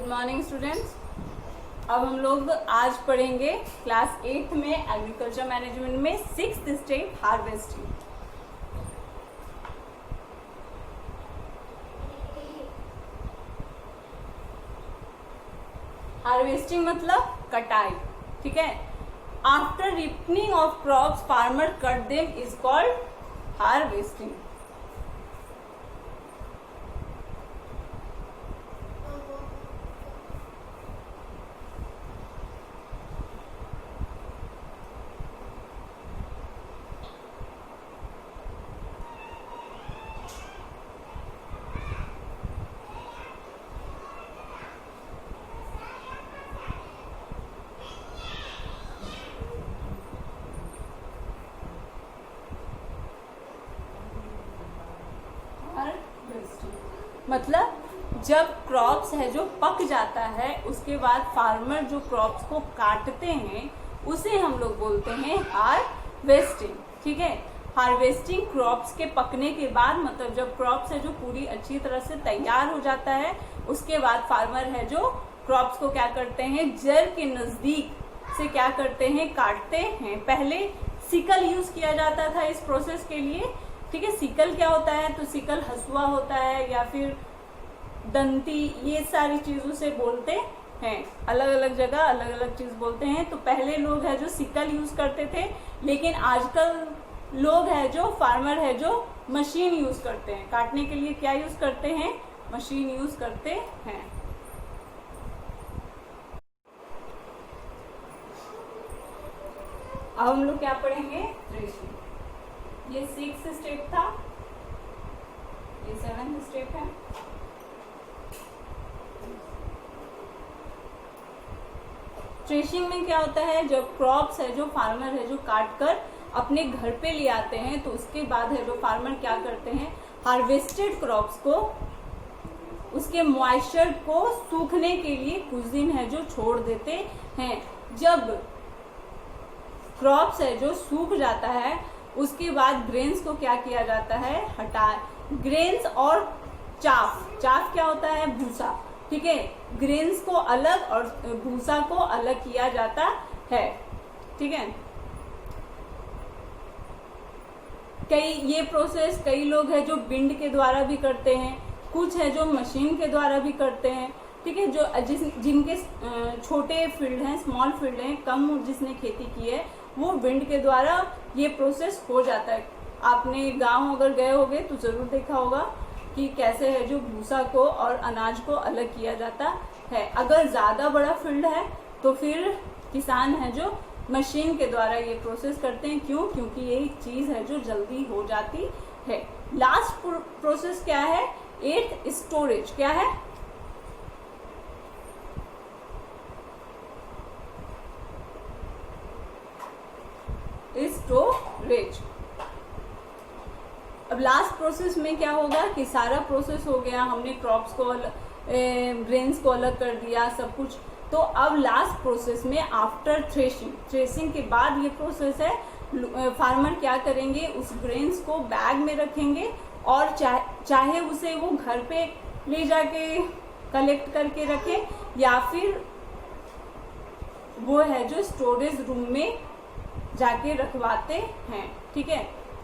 Morning students. अब हम लोग आज पढ़ेंगे क्लास 8 में एग्रीकल्चर मैनेजमेंट में 6th स्टेप हार्वेस्टिंग। हार्वेस्टिंग मतलब कटाई, ठीक है। After ripening of crops farmer cut them is called harvesting. मतलब जब क्रॉप्स है जो पक जाता है उसके बाद फार्मर जो क्रॉप्स को काटते हैं उसे हम लोग बोलते हैं हार्वेस्टिंग, ठीक है। हार्वेस्टिंग क्रॉप्स के पकने के बाद, मतलब जब क्रॉप्स है जो पूरी अच्छी तरह से तैयार हो जाता है उसके बाद फार्मर है जो क्रॉप्स को क्या करते हैं, जड़ के नजदीक से क्या करते हैं, काटते हैं। पहले सिकल यूज किया जाता था इस प्रोसेस के लिए, ठीक है। सिकल क्या होता है, तो सिकल हसुआ होता है या फिर दंती, ये सारी चीजों से बोलते हैं। अलग अलग जगह अलग अलग चीज बोलते हैं। तो पहले लोग है जो सिकल यूज करते थे, लेकिन आजकल लोग है जो फार्मर है जो मशीन यूज करते हैं। काटने के लिए क्या यूज करते हैं, मशीन यूज करते हैं। अब हम लोग क्या पढ़ेंगे, थ्रेशिंग। ये 6th स्टेप था, ये 7th स्टेप है। थ्रेशिंग में क्या होता है, जब क्रॉप्स है जो फार्मर है जो काट कर अपने घर पे ले आते हैं तो उसके बाद है जो फार्मर क्या करते हैं, हार्वेस्टेड क्रॉप्स को उसके मॉइस्चर को सूखने के लिए कुछ दिन है जो छोड़ देते हैं। जब क्रॉप्स है जो सूख जाता है उसके बाद ग्रेन्स को क्या किया जाता है, ग्रेन्स और चाफ क्या होता है, भूसा, ठीक है। ग्रेन्स को अलग और भूसा को अलग किया जाता है, ठीक है। ये प्रोसेस कई लोग है जो बिंड के द्वारा भी करते हैं, कुछ है जो मशीन के द्वारा भी करते हैं, ठीक है। जो जिनके छोटे फील्ड हैं, स्मॉल फील्ड हैं, कम जिसने खेती की है, वो विंड के द्वारा ये प्रोसेस हो जाता है। आपने गांव अगर गए होगे तो जरूर देखा होगा कि कैसे है जो भूसा को और अनाज को अलग किया जाता है। अगर ज्यादा बड़ा फील्ड है तो फिर किसान है जो मशीन के द्वारा ये प्रोसेस करते हैं। क्यों? क्योंकि ये चीज है जो जल्दी हो जाती है। लास्ट प्रोसेस क्या है, 8th स्टोरेज। क्या है, स्टोरेज। अब लास्ट प्रोसेस में क्या होगा कि सारा प्रोसेस हो गया, हमने क्रॉप्स को ग्रेन्स को अलग कर दिया, सब कुछ। तो अब लास्ट प्रोसेस में आफ्टर थ्रेशिंग के बाद ये प्रोसेस है, फार्मर क्या करेंगे, उस ग्रेन्स को बैग में रखेंगे और चाहे उसे वो घर पे ले जाके कलेक्ट करके रखे या फिर वो है जो स्टोरेज रूम में जाके रखवाते हैं, ठीक है।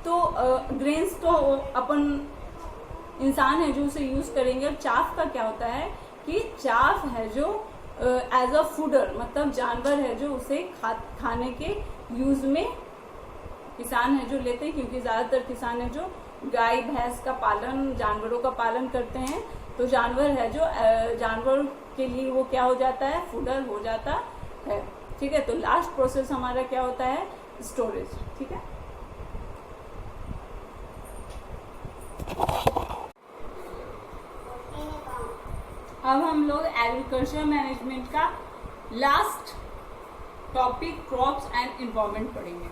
तो ग्रेन्स तो अपन इंसान है जो उसे यूज करेंगे। और चाफ का क्या होता है कि चाफ है जो एज अ फूडर, मतलब जानवर है जो उसे खाने के यूज में किसान है जो लेते हैं, क्योंकि ज्यादातर किसान है जो गाय भैंस का पालन, जानवरों का पालन करते हैं। तो जानवर है जो जानवर के लिए वो क्या हो जाता है, फूडर हो जाता है, ठीक है। तो लास्ट प्रोसेस हमारा क्या होता है, स्टोरेज, ठीक है। अब हम लोग एग्रीकल्चर मैनेजमेंट का last topic crops and environment पढ़ेंगे।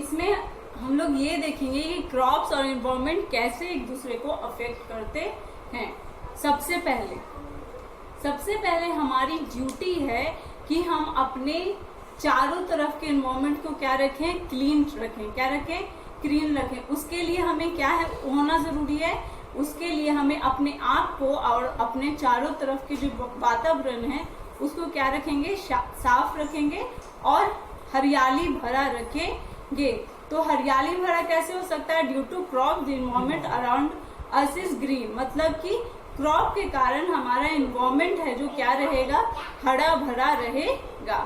इसमें हम लोग ये देखेंगे कि क्रॉप्स और एनवायरनमेंट कैसे एक दूसरे को अफेक्ट करते हैं। सबसे सबसे पहले हमारी ड्यूटी है कि हम अपने चारों तरफ के एनवायरमेंट को क्या रखें, क्लीन रखें। क्या रखें, क्लीन रखें। उसके लिए हमें क्या है होना जरूरी है, उसके लिए हमें अपने आप को और अपने चारों तरफ के जो वातावरण है उसको क्या रखेंगे, साफ रखेंगे और हरियाली भरा रखेंगे। तो हरियाली भरा कैसे हो सकता है, due to crop the environment around us is green, मतलब कि क्रॉप के कारण हमारा एनवायरमेंट है जो क्या रहेगा, हरा भरा रहेगा।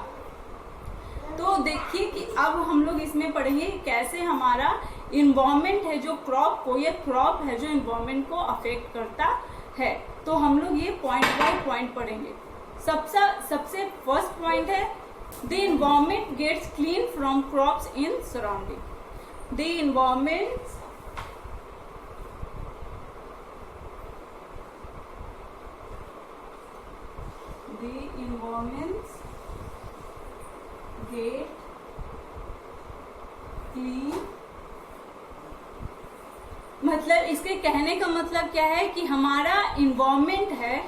तो देखिए कि अब हम लोग इसमें पढ़ेंगे कैसे हमारा इन्वायरमेंट है जो क्रॉप को, ये क्रॉप है जो इन्वायरमेंट को अफेक्ट करता है। तो हम लोग ये पॉइंट बाय पॉइंट पढ़ेंगे। सबसे फर्स्ट पॉइंट है the environment gets clean from crops in surrounding. The environment get clean, मतलब इसके कहने का मतलब क्या है कि हमारा इन्वायरमेंट है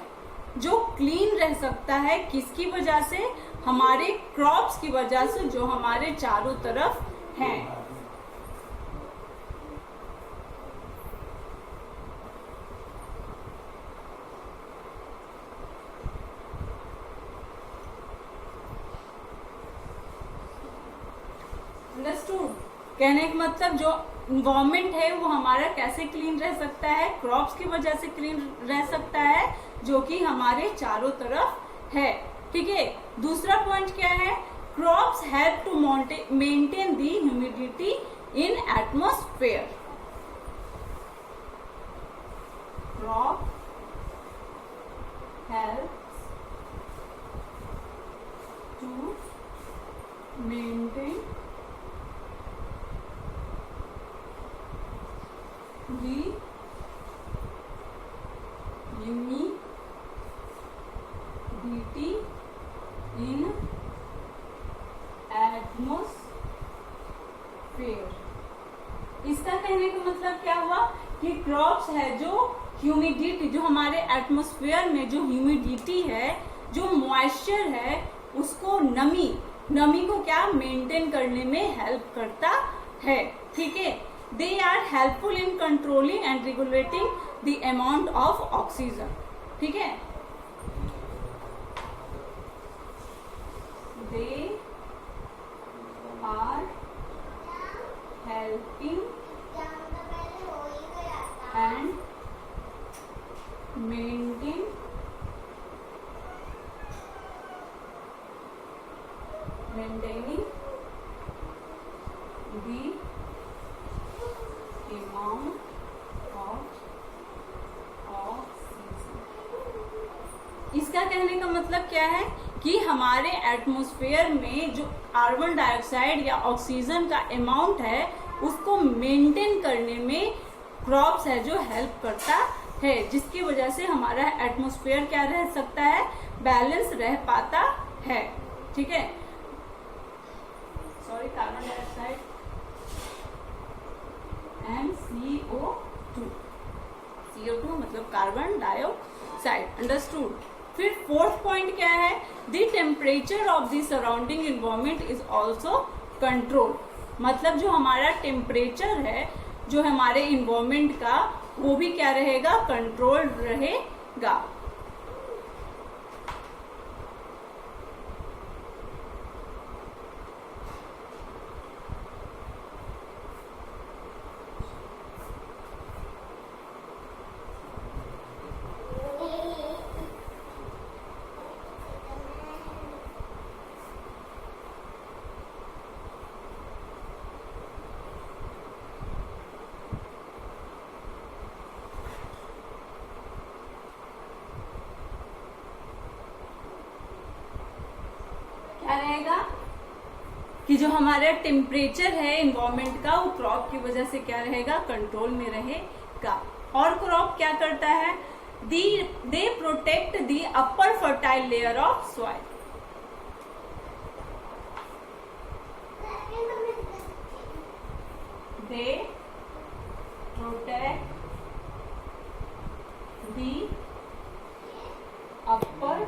जो क्लीन रह सकता है, किसकी वजह से, हमारे क्रॉप्स की वजह से जो हमारे चारों तरफ हैं। अंडरस्टूड? कहने का मतलब जो इन्वायरमेंट है वो हमारा कैसे क्लीन रह सकता है, क्रॉप्स की वजह से क्लीन रह सकता है जो कि हमारे चारों तरफ है। ठीक है, दूसरा पॉइंट क्या है, crops help to maintain the humidity in atmosphere. Crop helps to maintain the humidity in atmosphere। इसका कहने का मतलब क्या हुआ कि क्रॉप्स है जो ह्यूमिडिटी, जो हमारे एटमॉस्फेयर में जो ह्यूमिडिटी है, जो मॉइस्चर है, उसको नमी को क्या मेंटेन करने में हेल्प करता है। ठीक है, they are helpful in controlling and regulating the amount of oxygen। ठीक है, they are helping and maintaining the amount of oxygen। इसका कहने का मतलब क्या है कि हमारे एटमॉस्फेयर में जो कार्बन डाइऑक्साइड या ऑक्सीजन का अमाउंट है उसको मेंटेन करने में क्रॉप्स है जो हेल्प करता है, जिसकी वजह से हमारा एटमॉस्फेयर क्या रह सकता है, बैलेंस रह पाता है। ठीक है, sorry, carbon dioxide and CO2 मतलब कार्बन डाइऑक्साइड। अंडरस्टूड? फिर फोर्थ पॉइंट क्या है, the temperature of the surrounding environment is also control, मतलब जो हमारा टेम्परेचर है जो हमारे एनवायरमेंट का, वो भी क्या रहेगा, कंट्रोल रहेगा। क्या रहेगा कि जो हमारा टेम्परेचर है एनवायरमेंट का वो क्रॉप की वजह से क्या रहेगा, कंट्रोल में रहेगा। और क्रॉप क्या करता है, they protect the upper fertile layer of soil. They protect the upper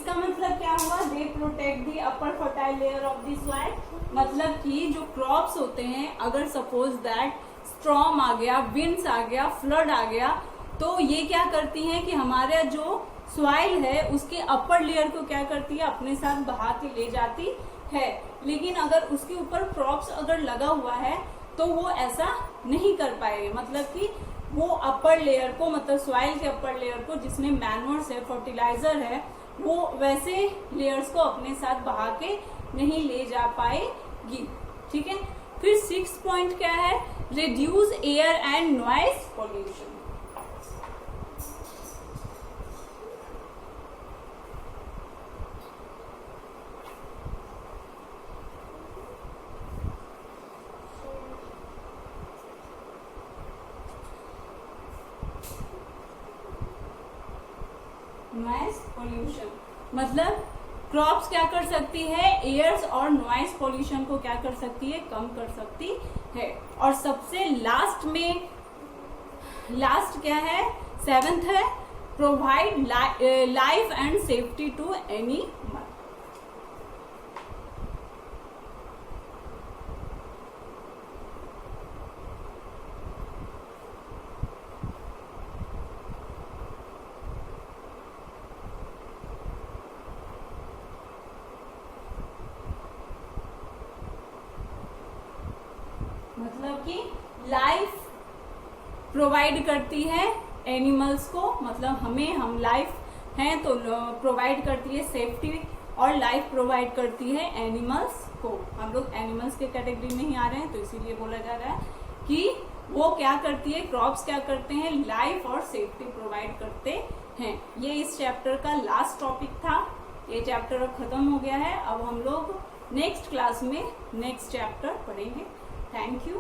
इसका मतलब क्या हुआ, they protect the upper fertile layer of the soil. मतलब कि जो क्रॉप्स होते हैं, अगर सपोज दैट स्टॉर्म आ गया, विंड्स आ गया, फ्लड आ गया, तो ये क्या करती हैं कि हमारा जो सॉइल है उसके अपर लेयर को क्या करती है, अपने साथ बहा के ले जाती है। लेकिन अगर उसके ऊपर क्रॉप्स अगर लगा हुआ है तो वो ऐसा नहीं कर पाएंगे। मतलब कि वो अपर लेयर को, मतलब सॉइल के अपर लेयर को, जिसमें मैन्योर्स है, फर्टिलाइजर है, वो वैसे लेयर्स को अपने साथ बहा के नहीं ले जा पाएगी। ठीक है। फिर 6 पॉइंट क्या है, reduce air and noise pollution. Noise pollution मतलब क्रॉप्स क्या कर सकती है, एयर्स और नॉइज पॉल्यूशन को क्या कर सकती है, कम कर सकती है। और सबसे लास्ट में, लास्ट क्या है, 7th है, provide life and safety to animal. मतलब कि लाइफ प्रोवाइड करती है एनिमल्स को, मतलब हम लाइफ हैं तो प्रोवाइड करती है सेफ्टी, और लाइफ प्रोवाइड करती है एनिमल्स को। हम लोग एनिमल्स के कैटेगरी में ही आ रहे हैं तो इसीलिए बोला जा रहा है कि वो क्या करती है, क्रॉप्स क्या करते हैं, लाइफ और सेफ्टी प्रोवाइड करते हैं। ये इस चैप्टर का लास्ट टॉपिक था। ये चैप्टर अब खत्म हो गया है। अब हम लोग नेक्स्ट क्लास में नेक्स्ट चैप्टर पढ़ेंगे। Thank you.